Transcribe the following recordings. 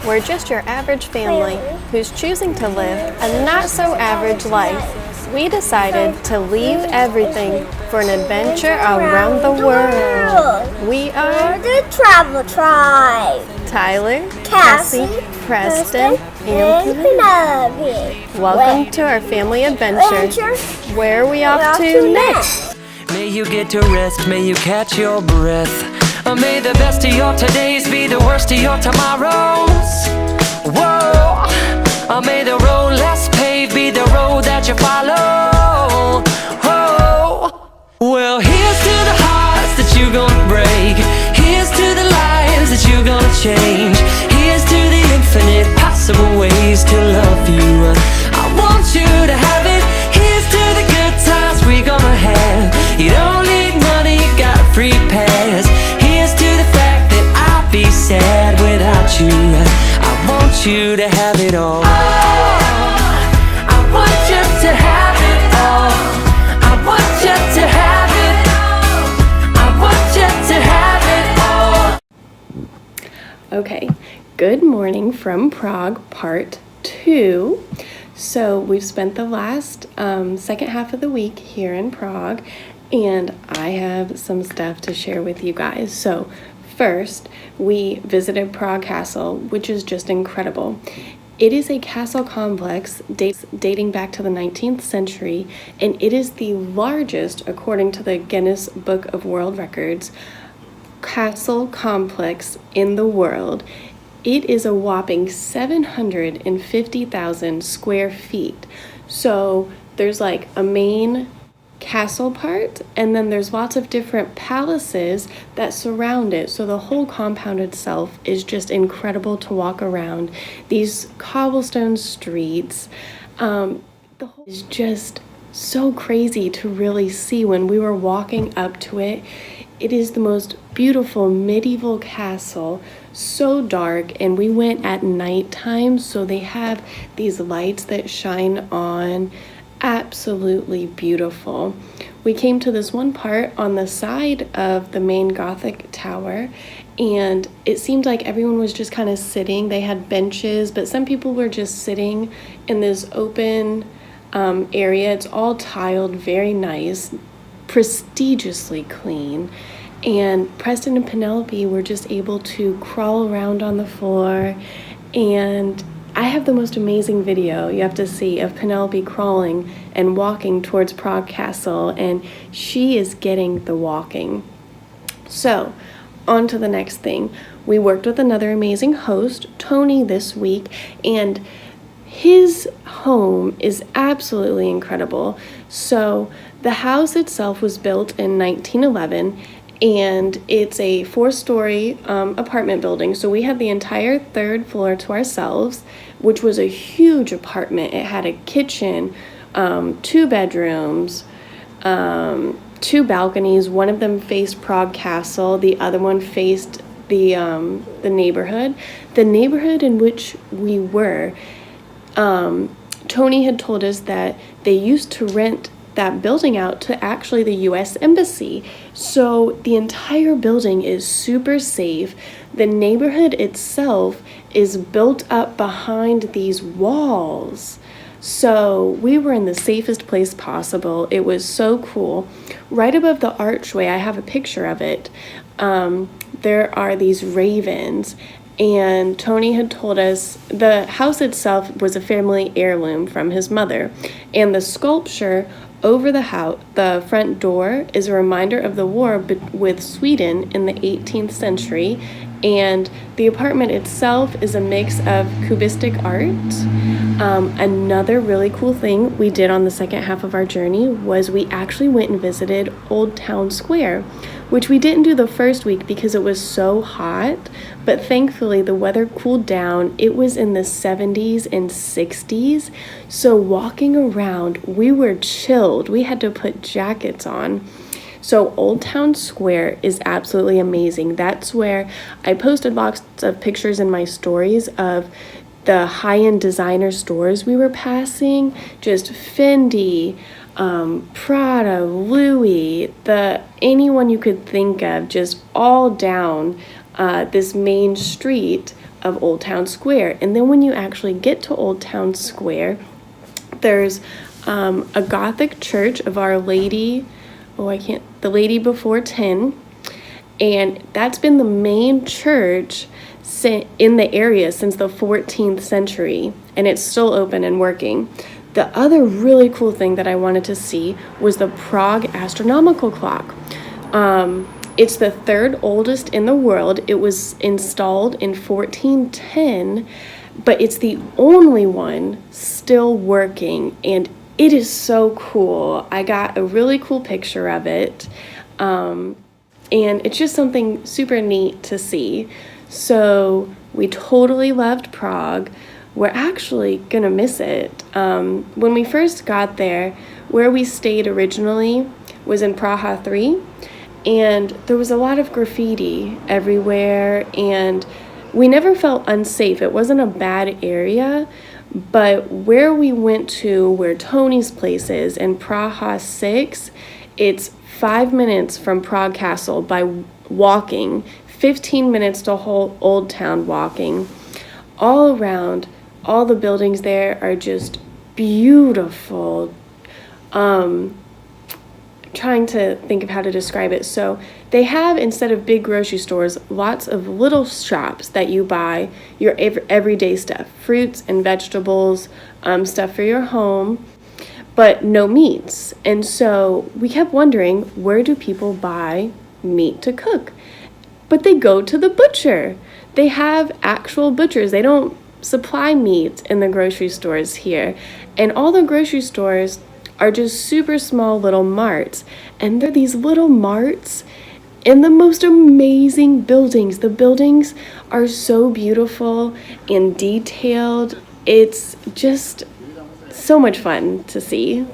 We're just your average family who's choosing to live a not-so-average life. We decided to leave everything for an adventure around the world. We are the Travel Tribe. Tyler, Cassie, Preston, and Penelope. Welcome to our family adventure. Where are we off to next? May you get to rest, may you catch your breath. May the best of your todays be the worst of your tomorrows. Whoa. May the road less paved be the road that you follow. Whoa. Well, here's to the hearts that you're gonna break. Here's to the lives that you're gonna change. Here's to the infinite possible ways to love you. I want you to have it. Here's to the good times we're gonna have. You don't need money, you got a free pass. Here's to the fact that I'll be sad without you. I want you to have it all. I want you to have it all. I want you to have it. I want you to have it all. Okay, good morning from Prague, part 2. So we've spent the last second half of the week here in Prague, and I have some stuff to share with you guys. So first, we visited Prague Castle, which is just incredible. It is a castle complex dating back to the 19th century, and it is the largest, according to the Guinness Book of World Records, castle complex in the world. It is a whopping 750,000 square feet. So there's like a main castle part, and then there's lots of different palaces that surround it. So the whole compound itself is just incredible to walk around. These cobblestone streets, the whole is just so crazy to really see when we were walking up to it. It is the most beautiful medieval castle, so dark, and we went at nighttime, so they have these lights that shine on. Absolutely beautiful. We came to this one part on the side of the main Gothic tower, and it seemed like everyone was just kind of sitting. They had benches, but some people were just sitting in this open area. It's all tiled, very nice, prestigiously clean. And Preston and Penelope were just able to crawl around on the floor, and I have the most amazing video you have to see of Penelope crawling and walking towards Prague Castle, and she is getting the walking. So, on to the next thing. We worked with another amazing host, Tony, this week, and his home is absolutely incredible. So, the house itself was built in 1911, and it's a 4-story apartment building. So we had the entire 3rd floor to ourselves, which was a huge apartment. It had a kitchen, 2 bedrooms, 2 balconies. One of them faced Prague Castle. The other one faced the neighborhood. The neighborhood in which we were, Tony had told us that they used to rent that building out to actually the U.S. Embassy. So the entire building is super safe. The neighborhood itself is built up behind these walls. So we were in the safest place possible. It was so cool. Right above the archway, I have a picture of it. There are these ravens, and Tony had told us the house itself was a family heirloom from his mother, and the sculpture over the front door is a reminder of the war with Sweden in the 18th century, and the apartment itself is a mix of cubistic art. Another really cool thing we did on the second half of our journey was we actually went and visited Old Town Square, which we didn't do the first week because it was so hot, but thankfully the weather cooled down. It was in the 70s and 60s, so walking around, we were chilled. We had to put jackets on. So Old Town Square is absolutely amazing. That's where I posted lots of pictures in my stories of the high-end designer stores we were passing, just Fendi, Prada, Louis, anyone you could think of, just all down this main street of Old Town Square. And then when you actually get to Old Town Square, there's a Gothic church of Our Lady, the Lady Before 10, and that's been the main church in the area since the 14th century, and it's still open and working. The other really cool thing that I wanted to see was the Prague astronomical clock. It's the third oldest in the world. It was installed in 1410, but it's the only one still working, and it is so cool. I got a really cool picture of it, and it's just something super neat to see. So we totally loved Prague. We're actually gonna miss it. When we first got there, where we stayed originally was in Praha 3, and there was a lot of graffiti everywhere, and we never felt unsafe. It wasn't a bad area, but where we went to, where Tony's place is, in Praha 6, it's 5 minutes from Prague Castle by walking, 15 minutes to whole Old Town walking. All around, all the buildings there are just beautiful. Trying to think of how to describe it. So they have, instead of big grocery stores, lots of little shops that you buy your everyday stuff, fruits and vegetables, stuff for your home, but no meats. And so we kept wondering, where do people buy meat to cook? But they go to the butcher. They have actual butchers. They don't supply meat in the grocery stores here. And all the grocery stores are just super small little marts. And they're these little marts in the most amazing buildings. The buildings are so beautiful and detailed. It's just so much fun to see.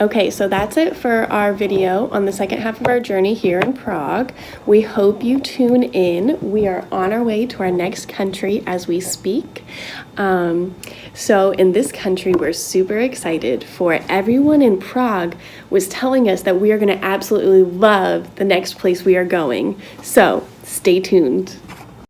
Okay, so that's it for our video on the second half of our journey here in Prague. We hope you tune in. We are on our way to our next country as we speak. So in this country, we're super excited for. Everyone in Prague was telling us that we are going to absolutely love the next place we are going. So stay tuned.